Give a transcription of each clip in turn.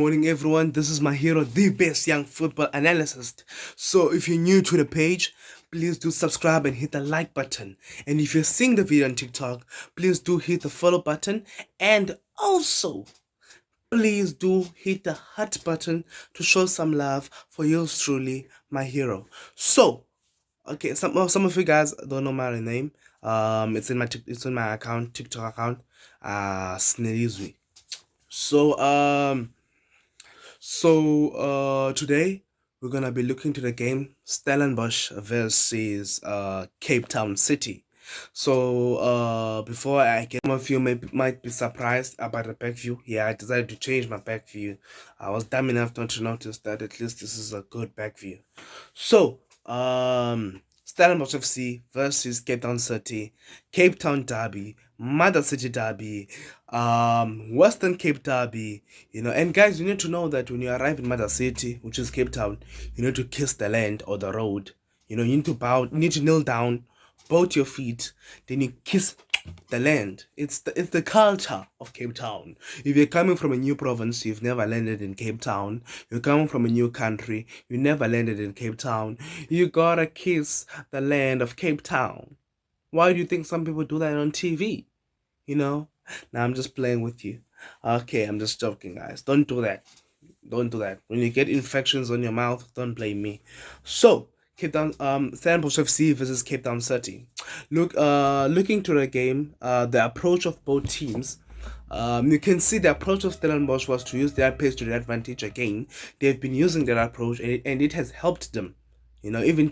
morning, everyone. This is my hero, the best young football analyst. So, if you're new to the page, please do subscribe and hit the like button. And if you're seeing the video on TikTok, please do hit the follow button. And also, please do hit the heart button to show some love for yours truly, my hero. So, okay, some of you guys don't know my name. It's in my account, TikTok account, Snelizwi. Today we're gonna be looking to the game Stellenbosch versus Cape Town City. Before I get, some of you might be surprised about the back view. Yeah, I decided to change my back view. I was dumb enough not to notice that at least this is a good back view. Stellenbosch FC versus Cape Town City, Cape Town Derby, Mother City Derby, Western Cape Derby, and guys, you need to know that when you arrive in Mother City, which is Cape Town, you need to kiss the land or the road. You need to bow, you need to kneel down, both your feet, then you kiss the land. It's the culture of Cape Town. If you're coming from a new province, you've never landed in Cape Town. You're coming from a new country, you never landed in Cape Town. You gotta kiss the land of Cape Town. Why do you think some people do that on TV? Now I'm just playing with you. Okay, I'm just joking, guys. Don't do that. Don't do that. When you get infections on your mouth, don't blame me. So, Cape Town, Stellenbosch FC versus Cape Town City. Looking to the game, the approach of both teams. You can see the approach of Stellenbosch was to use their pace to their advantage again. They've been using that approach, and it has helped them. Even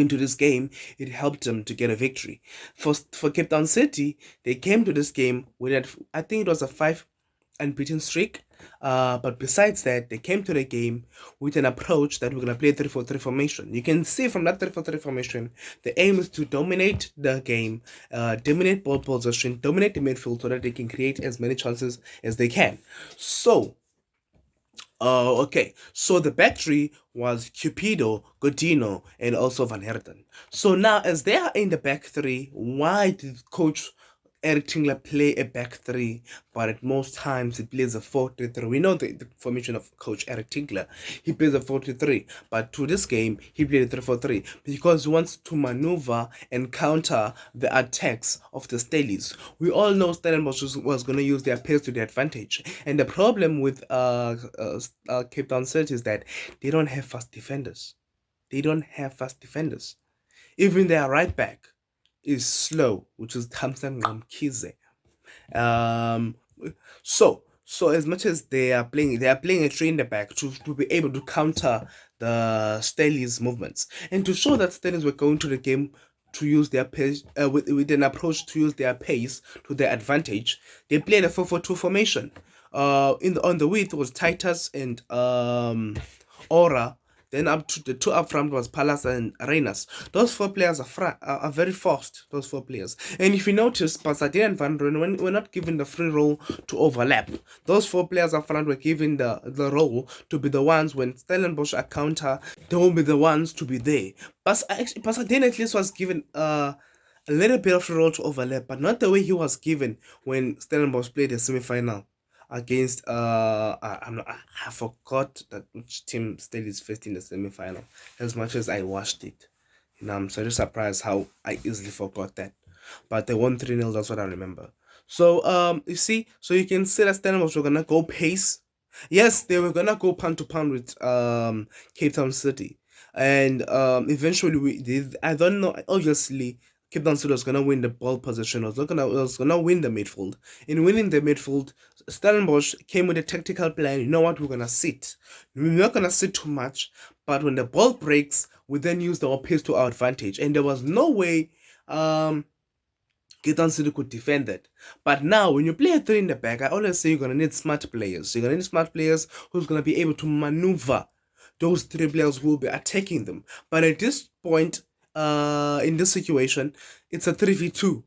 to this game, it helped them to get a victory. For Cape Town City, they came to this game with I think it was a 5 unbeaten streak. But besides that, they came to the game with an approach that we're gonna play 3-4-3 formation. You can see from that 3-4-3 formation, the aim is to dominate the game, dominate ball possession, dominate the midfield, so that they can create as many chances as they can. So the back three was Cupido, Godino, and also Van Herten. So now, as they are in the back three, why did Coach Eric Tingler play a back three, but at most times he plays a 4-3-3. We know the formation of Coach Eric Tingler. He plays a 4-3-3, but to this game he played a 3-4-3 because he wants to maneuver and counter the attacks of the Staleys. We all know Stellenbosch was going to use their pace to their advantage, and the problem with Cape Town City is that they don't have fast defenders. Even their right back is slow, which is Thamsan Ramkize. So as much as they are playing a three in the back to be able to counter the Staley's movements, and to show that Staleys were going to the game to use their pace with an approach to use their pace to their advantage. They played a 4-4-2 formation. On the width was Titus and Aura. Then up to the two up front was Palace and Reynas. Those four players are very fast, those four players. And if you notice, Pasadena and Van Rooyen were not given the free role to overlap. Those four players up front were given the role to be the ones when Stellenbosch are counter, they will be the ones to be there. Pasadena at least was given a little bit of a role to overlap, but not the way he was given when Stellenbosch played the semi-final against I forgot that which team Staleys faced in the semi-final. As much as I watched it, I'm so surprised how I easily forgot that. But they won 3-0. That's what I remember. So you see, so you can see that Stellenbosch were gonna go pace. Yes, they were gonna go pound to pound with Cape Town City, and eventually we did. I don't know. Obviously, Cape Town City was gonna win the ball position. Was gonna win the midfield. In winning the midfield, Stellenbosch came with a tactical plan. You know what? We're gonna sit. We're not gonna sit too much, but when the ball breaks, we then use our pace to our advantage. And there was no way Cape Town City could defend that. But now, when you play a three in the back, I always say you're gonna need smart players. You're gonna need smart players who's gonna be able to maneuver those three players who will be attacking them. But at this point, in this situation, it's a 3v2.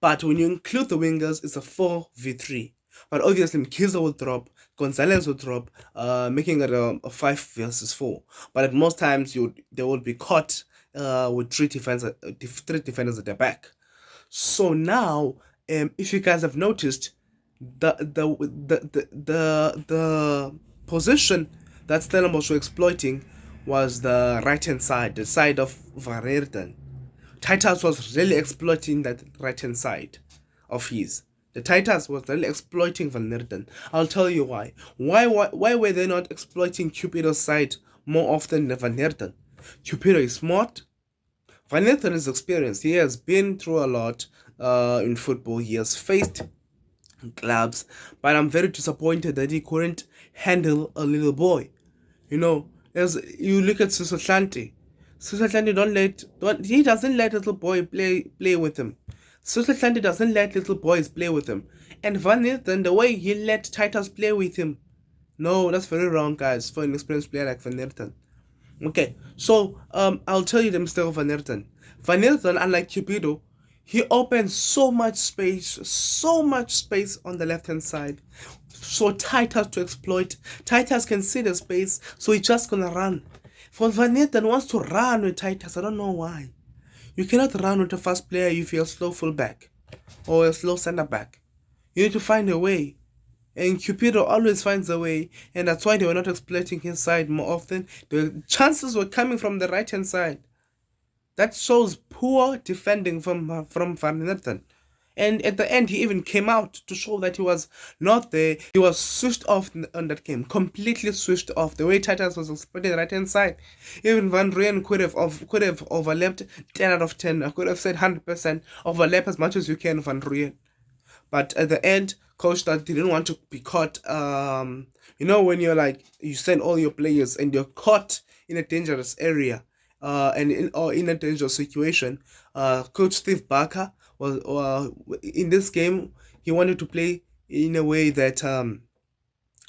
But when you include the wingers, it's a 4v3. But obviously, Mkhize will drop, Gonzalez will drop, making it a 5 versus 4. But at most times, they will be caught with three defenders at the back. So now, if you guys have noticed, the position that Stellenbosch were exploiting was the right hand side, the side of Van Aerden. Titus was really exploiting that right hand side of his. The Titus was really exploiting Van Aerden. I'll tell you why. Why were they not exploiting Cupido's side more often than Van Aerden? Cupido is smart. Van Aerden is experienced. He has been through a lot in football. He has faced clubs, but I'm very disappointed that he couldn't handle a little boy. You know, as you look at Susotlante, Susotlante he doesn't let little boy play with him. Susotlante doesn't let little boys play with him. And Van Nilton, the way he let Titus play with him, no, that's very wrong, guys, for an experienced player like Van Nilton. Okay, so I'll tell you the mistake of Van Aerden. Van Aerden, unlike Cupido, he opens so much space on the left hand side. So Titus to exploit. Titus can see the space, so he's just gonna run. For Van Aerden wants to run with Titus, I don't know why. You cannot run with a fast player if you're a slow fullback or a slow center back. You need to find a way. And Cupido always finds a way, and that's why they were not exploiting his side more often. The chances were coming from the right hand side. That shows poor defending from Van Aerden. And at the end, he even came out to show that he was not there. He was switched off on that game, completely switched off. The way Titus was exploiting the right hand side, even Van Rooyen could have overlapped 10 out of 10. I could have said 100% overlap as much as you can, Van Rooyen. But at the end, coach that didn't want to be caught. When you're like you send all your players and you're caught in a dangerous area, or in a dangerous situation. Coach Steve Barker was in this game. He wanted to play in a way that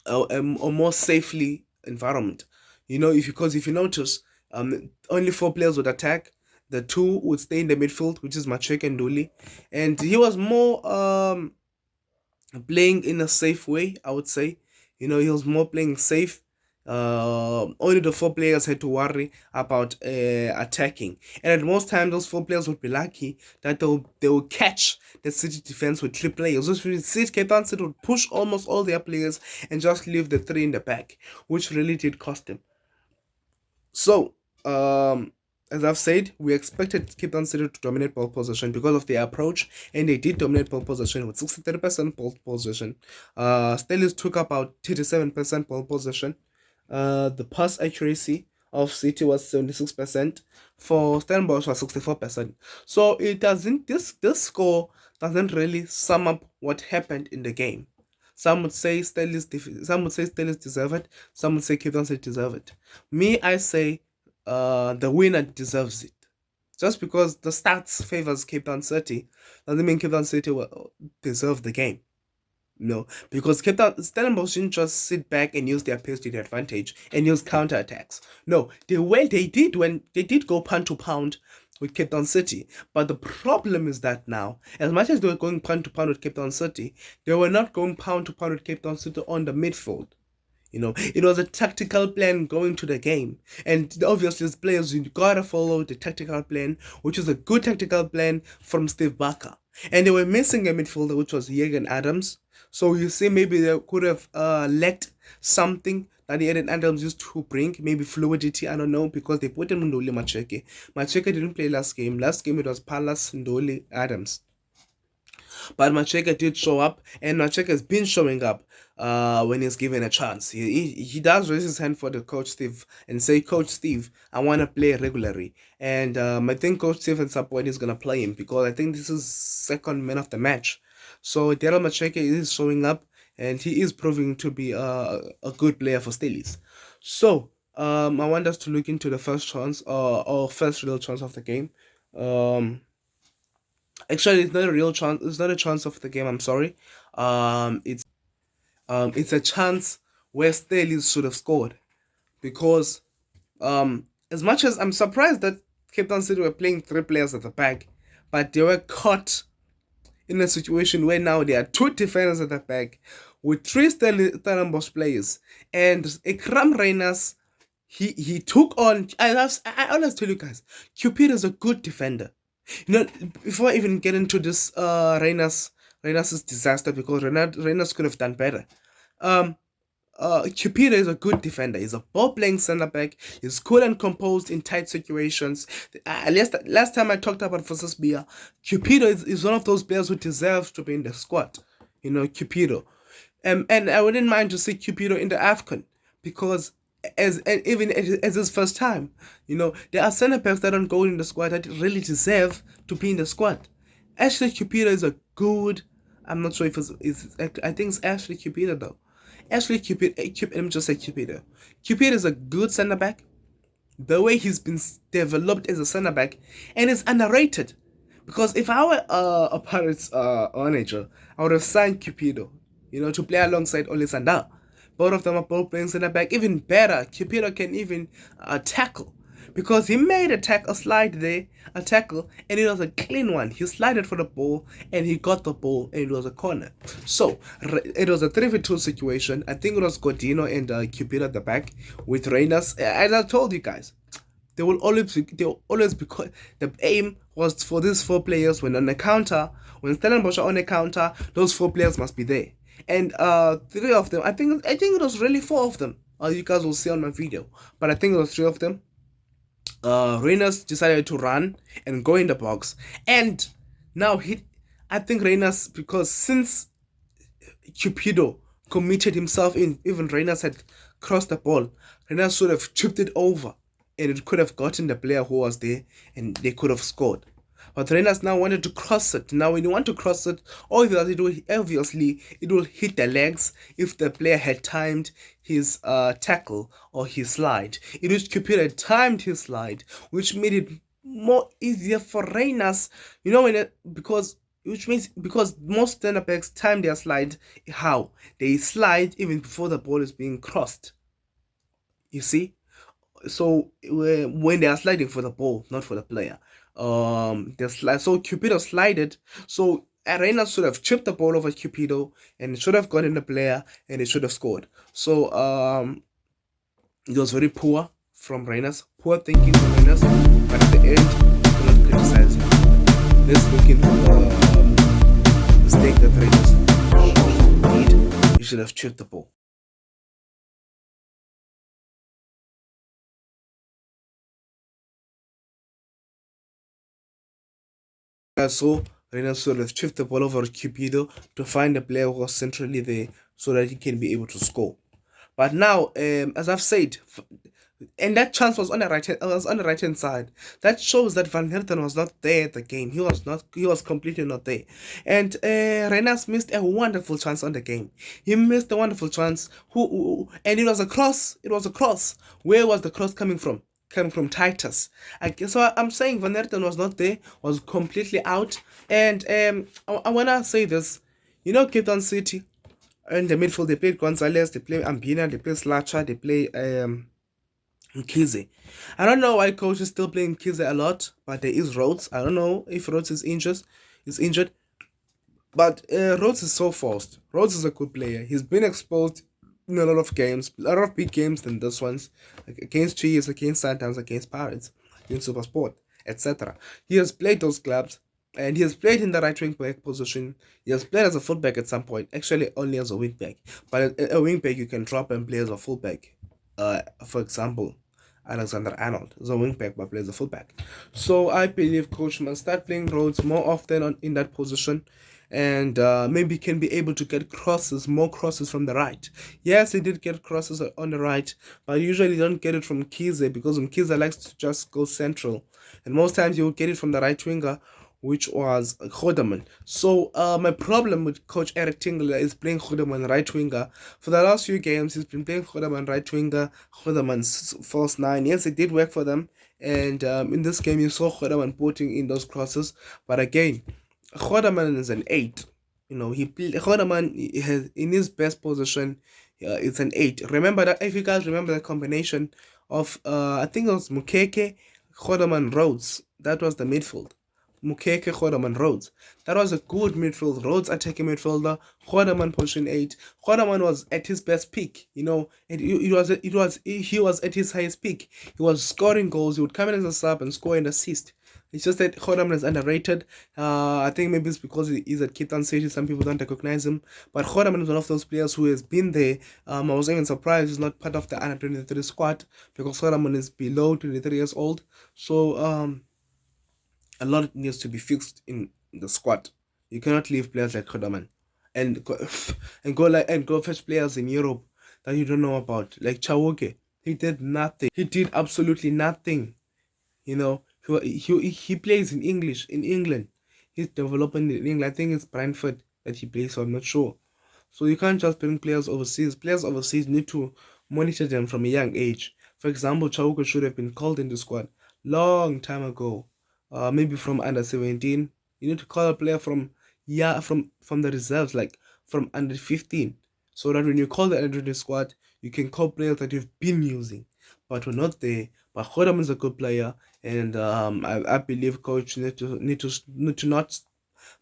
a more safely environment. If you notice, only four players would attack. The two would stay in the midfield, which is Machek and Duli, and he was more playing in a safe way, I would say. He was more playing safe. Only the four players had to worry about attacking, and at most times those four players would be lucky that they will catch the City defense with three players. Which means Cape Town City would push almost all their players and just leave the three in the back, which really did cost them. So, as I've said, we expected Cape Town City to dominate ball possession because of their approach, and they did dominate ball possession with 63% ball possession. Steelers took about 37% ball possession. The pass accuracy of City was 76%. For Stellenbosch was 64%. So it doesn't. This score doesn't really sum up what happened in the game. Some would say Steelers deserve it. Some would say Cape Town City deserve it. Me, I say the winner deserves it. Just because the stats favors Cape Town City doesn't mean Cape Town City will deserve the game. No, because Cape Town Stellenbosch didn't just sit back and use their pace to their advantage and use counterattacks. No, they did go pound to pound with Cape Town City. But the problem is that now, as much as they were going pound to pound with Cape Town City, they were not going pound to pound with Cape Town City on the midfield. It was a tactical plan going to the game. And obviously, as players, you gotta follow the tactical plan, which is a good tactical plan from Steve Barker. And they were missing a midfielder, which was Jürgen Adams. So you see, maybe they could have lacked something that Jürgen Adams used to bring, maybe fluidity, I don't know, because they put him in Ndoli Macheke. Macheke didn't play last game. Last game, it was Palace, Ndoli, Adams. But Macheke did show up, and Macheke has been showing up when he's given a chance. He does raise his hand for the Coach Steve and say, Coach Steve, I want to play regularly. And I think Coach Steve at some point is going to play him because I think this is second man of the match. So Daryl Macheke is showing up, and he is proving to be a good player for Steelers. So I want us to look into the first chance or first real chance of the game. Actually, it's not a real chance. It's not a chance of the game. I'm sorry. It's a chance where Steelers should have scored, because as much as I'm surprised that Cape Town City were playing three players at the back, but they were caught in a situation where now there are two defenders at the back with three Stellenbosch players, and Ikram Reyners, he took on. I always tell you guys, Cupid is a good defender. Before I even get into this Reyners Reynas' disaster because Reynas could have done better. Um, Cupido is a good defender. He's a ball-playing center back. He's cool and composed in tight situations. Last time I talked about Francis Bia, Cupido is one of those players who deserves to be in the squad. Cupido. And I wouldn't mind to see Cupido in the AFCON because even as his first time, there are center backs that don't go in the squad that really deserve to be in the squad. Ashley Cupido is a good. I'm not sure if it's I think it's Ashley Cupido though. Ashley Cupido, let me just say Cupido. Cupido is a good center back. The way he's been developed as a center back, and it's underrated. Because if I were a Pirates manager, I would have signed Cupido, to play alongside Ole Sandal. Both of them are both playing center back. Even better, Cupido can even tackle. Because he made a slide there, a tackle, and it was a clean one. He slided for the ball, and he got the ball, and it was a corner. So, it was a 3v2 situation. I think it was Godino and Cupido at the back with Reynas. As I told you guys, they will always be the aim was for these four players when Stellenbosch are on a counter, those four players must be there. And three of them, I think it was really four of them. You guys will see on my video, but I think it was three of them. Reynas decided to run and go in the box, and now I think Reynas, because since Cupido committed himself in, even Reynas had crossed the ball, Reynas should have chipped it over, and it could have gotten the player who was there, and they could have scored. But Reynas now wanted to cross it. Now, when you want to cross it, obviously it will hit the legs if the player had timed his tackle or his slide. It was Cupido had timed his slide, which made it more easier for Reynas. Because most center backs time their slide. How they slide even before the ball is being crossed. You see, so when they are sliding for the ball, not for the player. So Cupido slided. So Arena should have chipped the ball over Cupido, and it should have gotten the player, and it should have scored. So it was very poor from Reynas, poor thinking from Reynas, but at the end, you cannot criticize him. Let's look into the mistake that Reynas made. He should have chipped the ball. So Reynas sort of chipped the ball over Cupido to find a player who was centrally there so that he can be able to score. But now, as I've said, and that chance was on the right hand side. That shows that Van Herten was not there at the game. He was completely not there. And Reynas missed a wonderful chance on the game. He missed a wonderful chance. And it was a cross. It was a cross. Where was the cross coming from? Coming from Titus. So I'm saying Van Herten was not there, was completely out. And I wanna say this. Cape Town City, in the midfield, they play Gonzalez, they play Ambina, they play Slacha, they play Mkhize. I don't know why coach is still playing Mkhize a lot, but there is Rhodes. I don't know if Rhodes is injured. But Rhodes is so fast. Rhodes is a good player. He's been exposed in a lot of games, a lot of big games than this ones, like against Chiefs, against Sundowns, against Pirates, against Supersport, etc. He has played those clubs, and he has played in the right wing back position. He has played as a fullback at some point, actually only as a wing back. But a wing back you can drop and play as a fullback. For example, Alexander Arnold is a wing back but plays a fullback. So I believe coach must start playing Rhodes more often in that position, and maybe can be able to get more crosses from the right. Yes, he did get crosses on the right, but usually don't get it from Mkhize because Mkhize likes to just go central, and most times you will get it from the right winger, which was Godeman. So my problem with Coach Eric Tingler is playing Godeman right winger. For the last few games, he's been playing Godeman right winger, Godeman's false nine. Yes, it did work for them, and in this game you saw Godeman putting in those crosses, but again, Godeman is an 8. Godeman has in his best position. It's an 8. Remember that, if you guys remember the combination of I think it was Mukeke, Godeman, Rhodes. That was the midfield. Mukeke, Khodaman, Rhodes. That was a good midfield. Rhodes attacking midfielder, Khodaman pushing 8. Khodaman was at his best peak, he was at his highest peak. He was scoring goals. He would come in as a sub and score an assist. It's just that Khodaman is underrated. I think maybe it's because he's at Cape Town City. Some people don't recognize him. But Khodaman is one of those players who has been there. I was even surprised he's not part of the under 23 squad because Khodaman is below 23 years old. So a lot needs to be fixed in the squad. You cannot leave players like Khodaman and go, and go fetch players in Europe that you don't know about, like Chauke. He did nothing. He did absolutely nothing. You know, he plays in England. He's developing in England. I think it's Brentford that he plays, so I'm not sure. So you can't just bring players overseas. Players overseas need to monitor them from a young age. For example, Chauke should have been called in the squad long time ago. Maybe from under 17. You need to call a player from the reserves, like from under 15. So that when you call the under the squad, you can call players that you've been using. But we're not there. But Khodam is a good player, and I believe coach need to not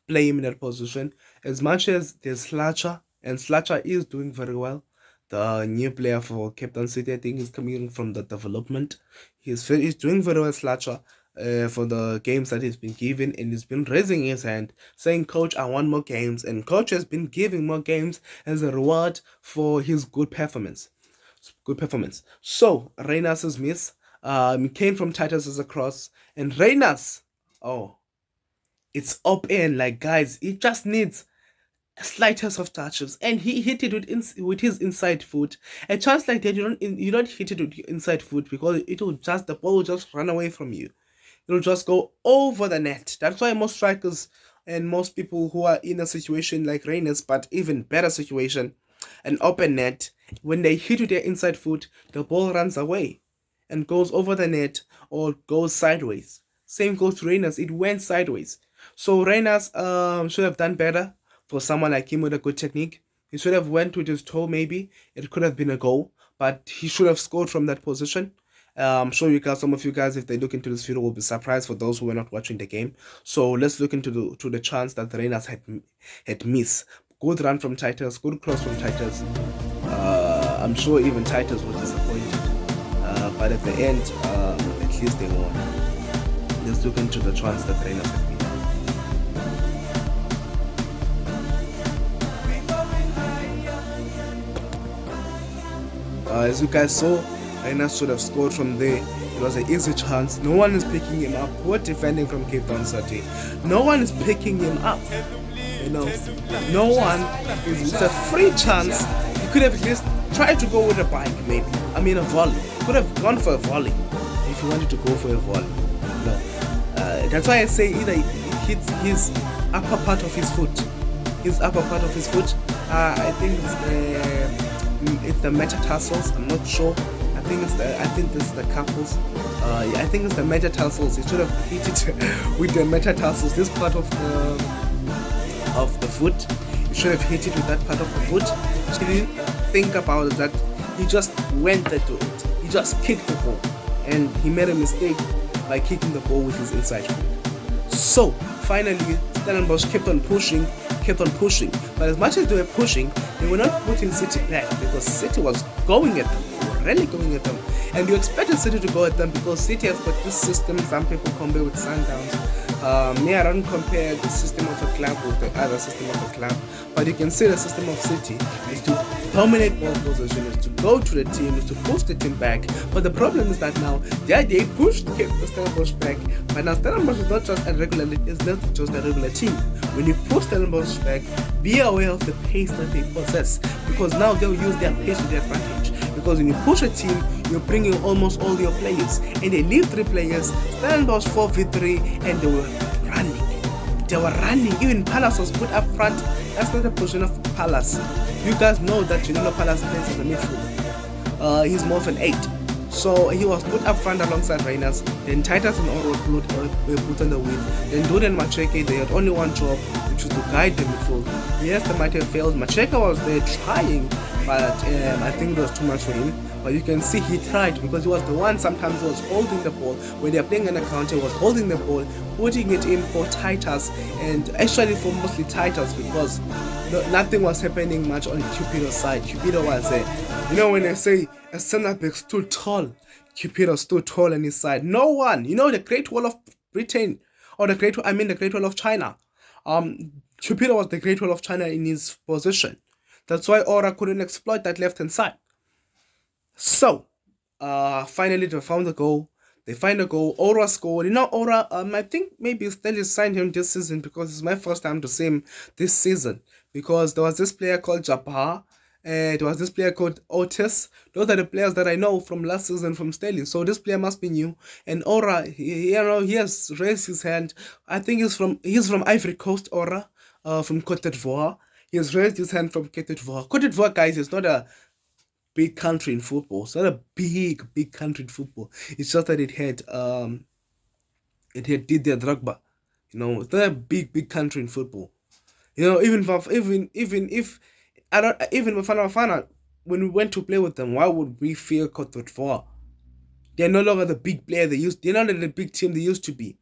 play him in that position. As much as there's Slacher, and Slacher is doing very well. The new player for Cape Town City, I think, is coming from the development. He's doing very well, Slacher, for the games that he's been given, and he's been raising his hand, saying, "Coach, I want more games." And coach has been giving more games as a reward for his good performance. So Reynas's miss. Came from Titus as a cross, and Reyners, oh, it's up in, like, guys, it just needs a slightest of touches, and he hit it with his inside foot. A chance like that, you don't hit it with your inside foot because the ball will just run away from you. It'll just go over the net. That's why most strikers and most people who are in a situation like Reyners, but even better situation, an open net, when they hit with their inside foot, the ball runs away and goes over the net or goes sideways. Same goes to Reyners. It went sideways. So Reyners should have done better for someone like him with a good technique. He should have went with his toe maybe. It could have been a goal, but he should have scored from that position. I'm sure some of you guys, if they look into this video, will be surprised for those who were not watching the game. So let's look into the chance that the Reyners had missed. Good run from Titus, good cross from Titus. I'm sure even Titus was disappointed. But at the end, at least they won. Let's look into the chance that Reyners had been. As you guys saw, Reyners should have scored from there. It was an easy chance. No one is picking him up. Poor defending from Cape Town City. No one is picking him up. No one is. It's a free chance. You could have at least tried to go with a bike, maybe. I mean, a volley. You could have gone for a volley if you wanted to go for a volley. That's why I say either it hits his upper part of his foot. I think it's the metatarsals. I'm not sure. I think this is the carpals. I think it's the metatarsals. It should have hit it with the metatarsals. This part of the foot. You should have hit it with that part of the foot. So you didn't think about that. He just went there to it. He just kicked the ball, and he made a mistake by kicking the ball with his inside foot. So finally, Stellenbosch kept on pushing. But as much as they were pushing, they were not putting City back because City was going at them. They were really going at them. And you expected City to go at them because City has got this system. Some people compare with Sundowns. I don't compare the system of a club with the other system of a club, but you can see the system of City is to dominate ball possession, is to go to the team, is to push the team back. But the problem is that now they pushed Stellenbosch back, but now Stellenbosch is not just a regular team. When you push Stellenbosch back, be aware of the pace that they possess, because now they'll use their pace to their advantage. Because when you push a team, you're bringing almost all your players, and they leave 3 players. Stellenbosch 4v3, and they were running. Even Palace was put up front. That's not the position of Palace. You guys know that Palace plays as a midfielder. He's more of an 8. So he was put up front alongside Reiners. Then Titus and Oro were put on the wing. Then Dude and Macheke, they had only one job, which was to guide the midfield. Yes, they might have failed. Macheke was there trying, but I think it was too much for him. But you can see he tried because he was the one sometimes was holding the ball. When they're playing in a counter, he was holding the ball, putting it in for Titus, and actually for mostly Titus because nothing was happening much on Cupido's side. Cupido was there. When they say a center back stood tall, Cupido stood tall on his side. No one, the Great Wall of Britain, or the Great Wall of China. Cupido was the Great Wall of China in his position. That's why Ora couldn't exploit that left hand side. So, finally they found the goal. They find a goal. Ora scored. Ora, I think maybe Stanley signed him this season because it's my first time to see him this season. Because there was this player called Jabbar, and there was this player called Otis. Those are the players that I know from last season from Stanley. So this player must be new. And Ora, he has raised his hand. I think he's from Ivory Coast, Ora, from Cote d'Ivoire. He has raised his hand from Cote d'Ivoire. Cote d'Ivoire, guys, is not a big country in football. It's not a big country in football. It's just that it had Didier Drogba. It's not a big country in football. Even if I don't even Bafana when we went to play with them, why would we fear Cote d'Ivoire? They're no longer the big player they used. They're not the big team they used to be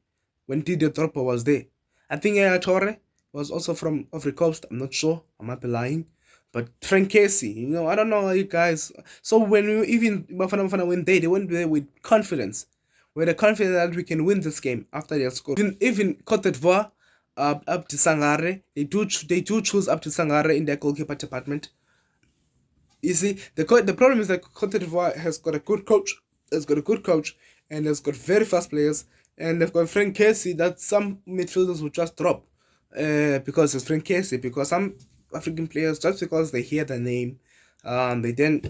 when Didier Drogba was there. I think Yaya Toure was also from Ivory Coast. I'm not sure. I might be lying. But Frank Casey, I don't know you guys. So when Bafana went there, they went there with confidence. We're confident that we can win this game after they have scored. Even Cote d'Ivoire, up to Sangare, they do choose up to Sangare in their goalkeeper department. You see, the problem is that Cote d'Ivoire has got a good coach. And has got very fast players. And they've got Frank Casey that some midfielders will just drop because it's Frank Casey. Because some African players, just because they hear the name, they then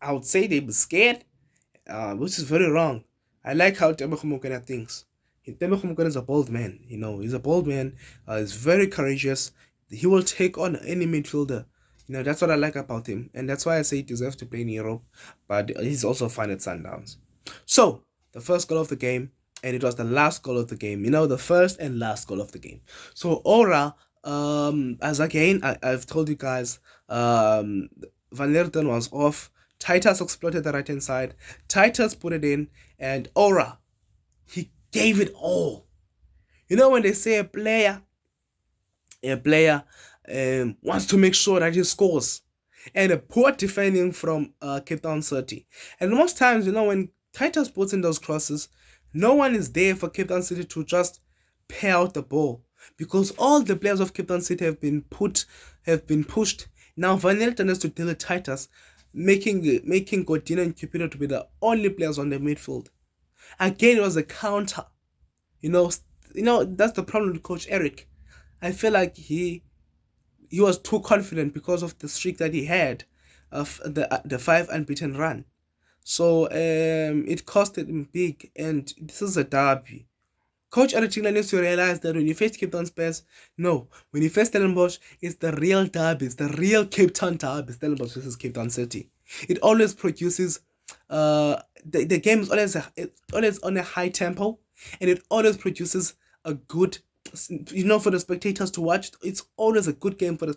I would say they be scared, which is very wrong. I like how Tebogo Mokoena thinks. Tebogo Mokoena is a bold man. He's a bold man. He's very courageous. He will take on any midfielder. That's what I like about him, and that's why I say he deserves to play in Europe. But he's also fine at Sundowns. So the first goal of the game, and it was the last goal of the game. The first and last goal of the game. So Ora, as again I've told you guys, Van Lerden was off. Titus exploited the right hand side. Titus put it in, and Ora, he gave it all. When they say a player wants to make sure that he scores, and a poor defending from Cape Town City. And most times, when Titus puts in those crosses, no one is there for Cape Town City to just pay out the ball, because all the players of Cape Town City have been pushed. Now Van Lerden has to deal with Titus, making Godina and Cupido to be the only players on the midfield. Again, it was a counter. That's the problem with Coach Eric. I feel like he was too confident because of the streak that he had of the 5 unbeaten run. So it costed him big, and this is a derby. Coach Eric needs to realize that when you face Cape Town Spurs, when you face Stellenbosch, it's the real derby. It's the real Cape Town derby. Stellenbosch versus Cape Town City. It always produces the game is always on a high tempo, and it always produces a good, for the spectators to watch. It's always a good game for the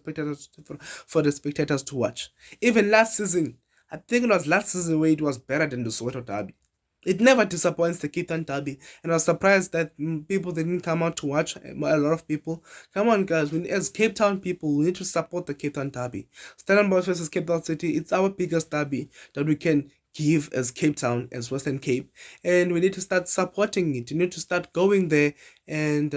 spectators to watch. Even last season, I think it was last season where it was better than the Soweto derby. It never disappoints, the Cape Town derby, and I was surprised that people didn't come out to watch. A lot of people, come on guys, as Cape Town people, we need to support the Cape Town derby. Stellenbosch versus Cape Town City, it's our biggest derby that we can give as Cape Town, as Western Cape, and we need to start supporting it. You need to start going there and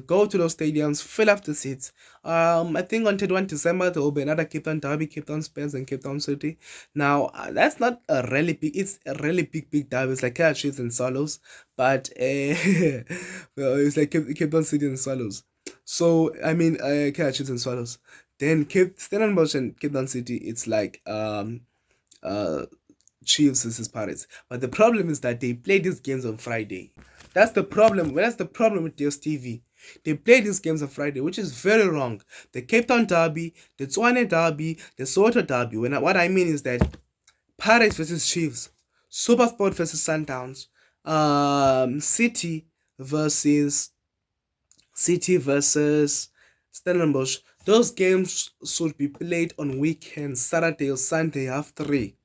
go to those stadiums, fill up the seats. I think on 21 December there will be another Cape Town derby, Cape Town Spurs and Cape Town City. Now that's not a really big, it's a really big derby. It's like Kaizer Chiefs and Swallows, but it's like Cape Town City and Swallows. So I mean Kaizer Chiefs and Swallows. Then Stellenbosch and Cape Town City, it's like Chiefs versus Pirates. But the problem is that they play these games on Friday. That's the problem. That's the problem with DStv. They play these games on Friday, which is very wrong. The Cape Town derby, the Tshwane derby, the Soweto derby. What I mean is that Pirates versus Chiefs. SuperSport versus Sundowns, City versus Stellenbosch. Those games should be played on weekends, Saturday or Sunday, half three.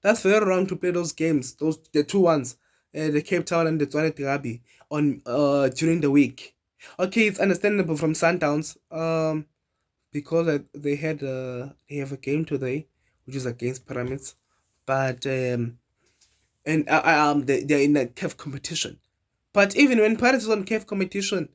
That's very wrong to play those games, the two ones, the Cape Town and the Tshwane Derby on during the week. Okay, it's understandable from Sundowns, because they have a game today, which is against Pyramids, but they're in a CAF competition. But even when Pirates is on CAF competition,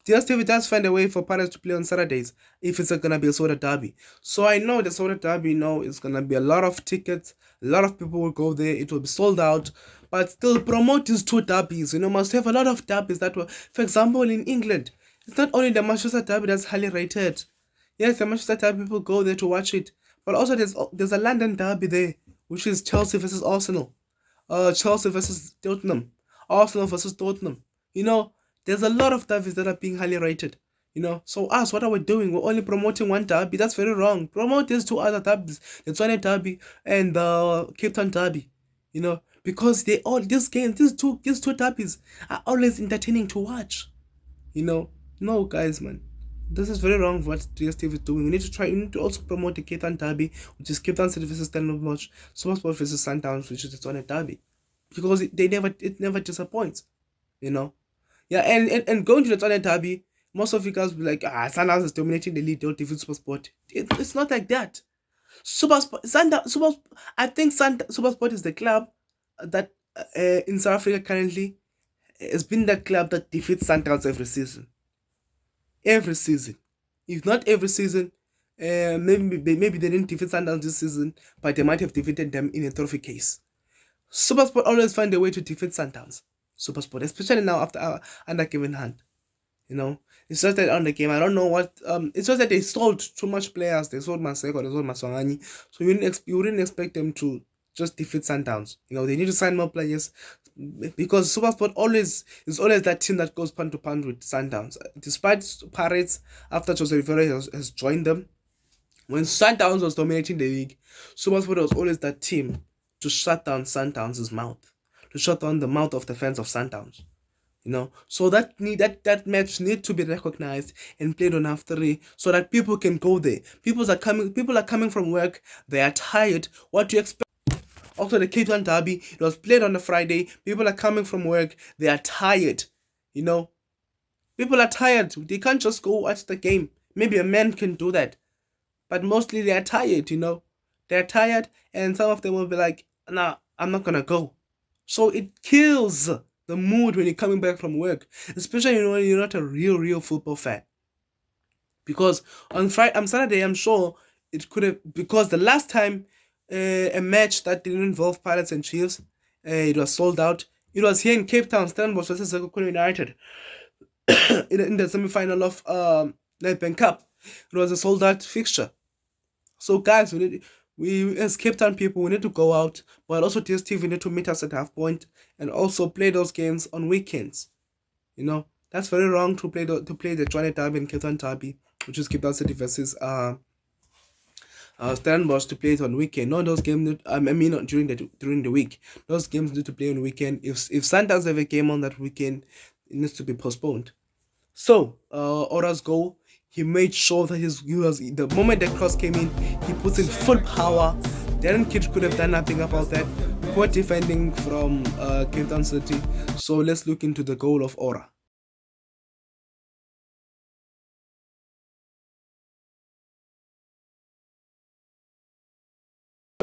just if it does find a way for Pirates to play on Saturdays, if it's gonna be a Soda Derby. So I know the Soda Derby now is gonna be a lot of tickets, a lot of people will go there, it will be sold out. But still promote these two derbies. Must have a lot of derbies that were, for example, in England, it's not only the Manchester Derby that's highly rated. Yes, the Manchester Derby people go there to watch it, but also there's a London Derby there, which is Chelsea versus Arsenal, Chelsea versus Tottenham, Arsenal versus Tottenham. You know, there's a lot of derbies that are being highly rated. So us, what are we doing? We're only promoting one derby. That's very wrong. Promote these two other derbies, the Tshwane Derby and the Cape Town Derby. Because these two derbies are always entertaining to watch. No, guys, man. This is very wrong what DSTV is doing. We need to also promote the Cape Town Derby, which is Cape Town City versus Stellenbosch, SuperSport versus Sundowns, which is the Tshwane Derby. Because it never disappoints, you know. Yeah, and going to the Tshwane Derby, most of you guys will be like, Sundowns is dominating the league, don't defeat SuperSport. It's not like that. I think SuperSport is the club that in South Africa currently has been the club that defeats Sundowns every season. Every season. If not every season, maybe they didn't defeat Sundowns this season, but they might have defeated them in a trophy case. SuperSport always find a way to defeat Sundowns. SuperSport, especially now after under Kevin Hunt. It's just that on the game, I don't know what. It's just that they sold too much players. They sold Maseko, they sold Maswangani, so you wouldn't expect them to just defeat Sundowns. They need to sign more players because SuperSport is always that team that goes pan to pan with Sundowns. Despite Pirates, after Jose Rivera has joined them, when Sundowns was dominating the league, SuperSport was always that team to shut down Sundowns' mouth, to shut down the mouth of the fans of Sundowns. So that match need to be recognized and played on half three so that people can go there. People are coming from work, they are tired. What do you expect? Also, the Cape Town Derby, it was played on a Friday. People are coming from work, they are tired. People are tired. They can't just go watch the game. Maybe a man can do that, but mostly they are tired. They're tired, and some of them will be like, "Nah, I'm not gonna go." So it kills the mood when you're coming back from work, especially when you're not a real football fan. Because on Saturday, I'm sure it could have, because the last time a match that didn't involve Pirates and Chiefs, it was sold out. It was here in Cape Town, Stellenbosch versus Sekhukhune United in the semi-final of Nedbank Cup. It was a sold out fixture. So guys, we as Cape Town people, we need to go out, but also DSTV need to meet us at half point and also play those games on weekends. That's very wrong to play the Tshwane Derby and Cape Town Derby, which is Cape Town City versus Stellenbosch, to play it on weekend. No, those games not during the week. Those games need to play on weekend. If Sundowns have a game on that weekend, it needs to be postponed. So Ora's goal, he made sure that he was the moment the cross came in, he puts in full power. Darren Kidd could have done nothing about that. Poor defending from Cape Town City. So let's look into the goal of Ora.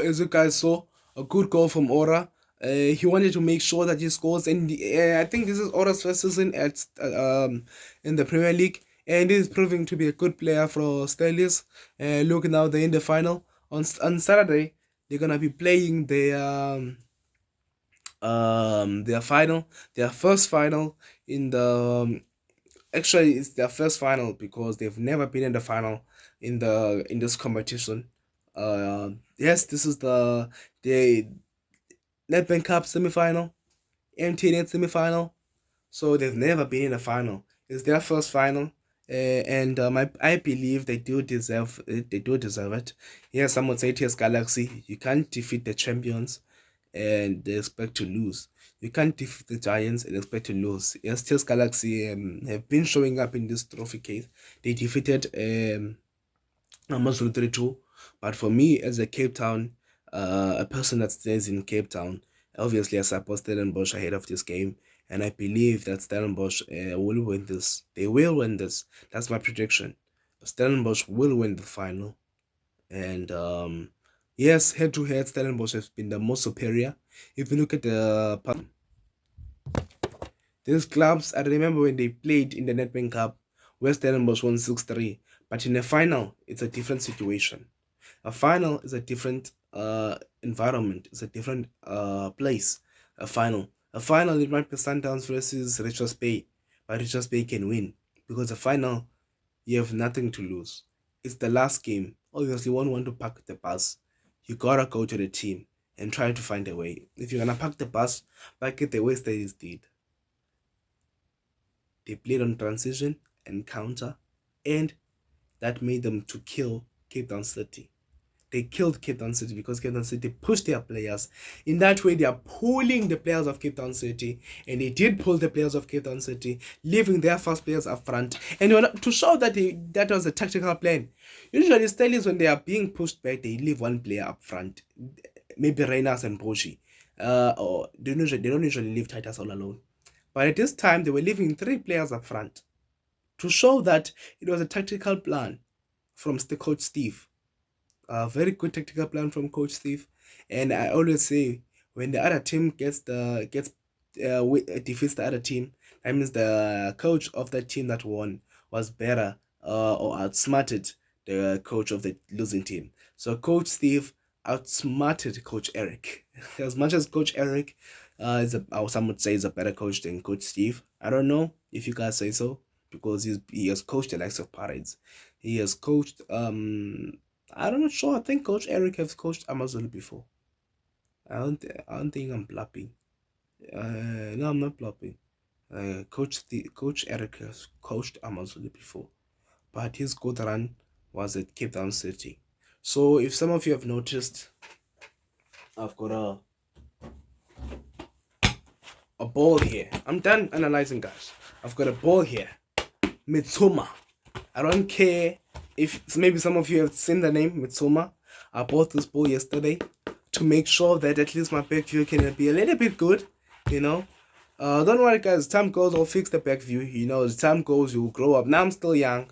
As you guys saw, a good goal from Ora. He wanted to make sure that he scores, and I think this is Ora's first season in the Premier League, and he's proving to be a good player for Steelers. Look, now they're in the final on Saturday. They're gonna be playing their first final in the. Actually, it's their first final because they've never been in the final in this competition. Yes, this is the Nedbank Cup semi-final, MTN semi-final. So they've never been in a final. It's their first final, and I believe they do deserve it. They do deserve it. Yeah, some would say TS Galaxy, you can't defeat the champions. and they expect to lose. You can't defeat the Giants and expect to lose. Yes, Steelers Galaxy have been showing up in this trophy case. They defeated Amazulu 3-2. But for me, as a Cape Town, a person that stays in Cape Town, obviously I support Stellenbosch ahead of this game. And I believe that Stellenbosch will win this. They will win this. That's my prediction. Stellenbosch will win the final. And yes, head to head, Stellenbosch has been the most superior. If you look at these clubs, I remember when they played in the Nedbank Cup, where Stellenbosch won 6-3. But in a final, it's a different situation. A final is a different environment. It's a different place. A final, it might be Sundowns versus Richards Bay, but Richards Bay can win because a final, you have nothing to lose. It's the last game. Obviously, you won't want to park the bus. You gotta go to the team and try to find a way. If you're gonna park the bus, park it the way Steadies did. They played on transition and counter, and that made them to kill Cape Town City. They killed Cape Town City because Cape Town City pushed their players. In that way, they are pulling the players of Cape Town City, and they did pull the players of Cape Town City, leaving their fast players up front. And to show that that was a tactical plan. Usually, Steelers, when they are being pushed back, they leave one player up front, maybe Reynolds and Boshi. Or they don't usually leave Titus all alone. But at this time, they were leaving 3 players up front to show that it was a tactical plan from Coach Steve. A very good tactical plan from Coach Steve. And I always say, when the other team defeats the other team, that means the coach of that team that won was better or outsmarted the coach of the losing team. So Coach Steve outsmarted Coach Eric. As much as Coach Eric some would say is a better coach than Coach Steve. I don't know if you guys say so, because he has coached the likes of Pirates. He has coached I'm not sure. I think Coach Eric has coached Amazulu before. I don't think I'm blapping. No, I'm not blapping. Coach Eric has coached Amazulu before, but his good run was at Cape Town City. So if some of you have noticed, I've got a ball here. I'm done analyzing, guys. I've got a ball here. Mitsuma. I don't care if maybe some of you have seen the name Mitsuma. I bought this ball yesterday to make sure that at least my back view can be a little bit good, Don't worry, guys. As time goes, I'll fix the back view. As time goes, you'll grow up. Now I'm still young.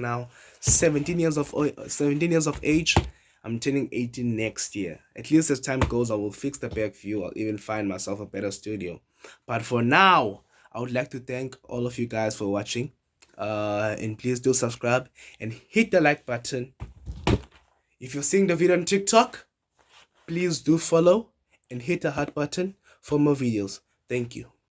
Now. 17 years of age. I'm turning 18 next year. At least as time goes, I will fix the back view. I'll even find myself a better studio. But for now, I would like to thank all of you guys for watching. And please do subscribe and hit the like button. If you're seeing the video on TikTok, please do follow and hit the heart button for more videos. Thank you.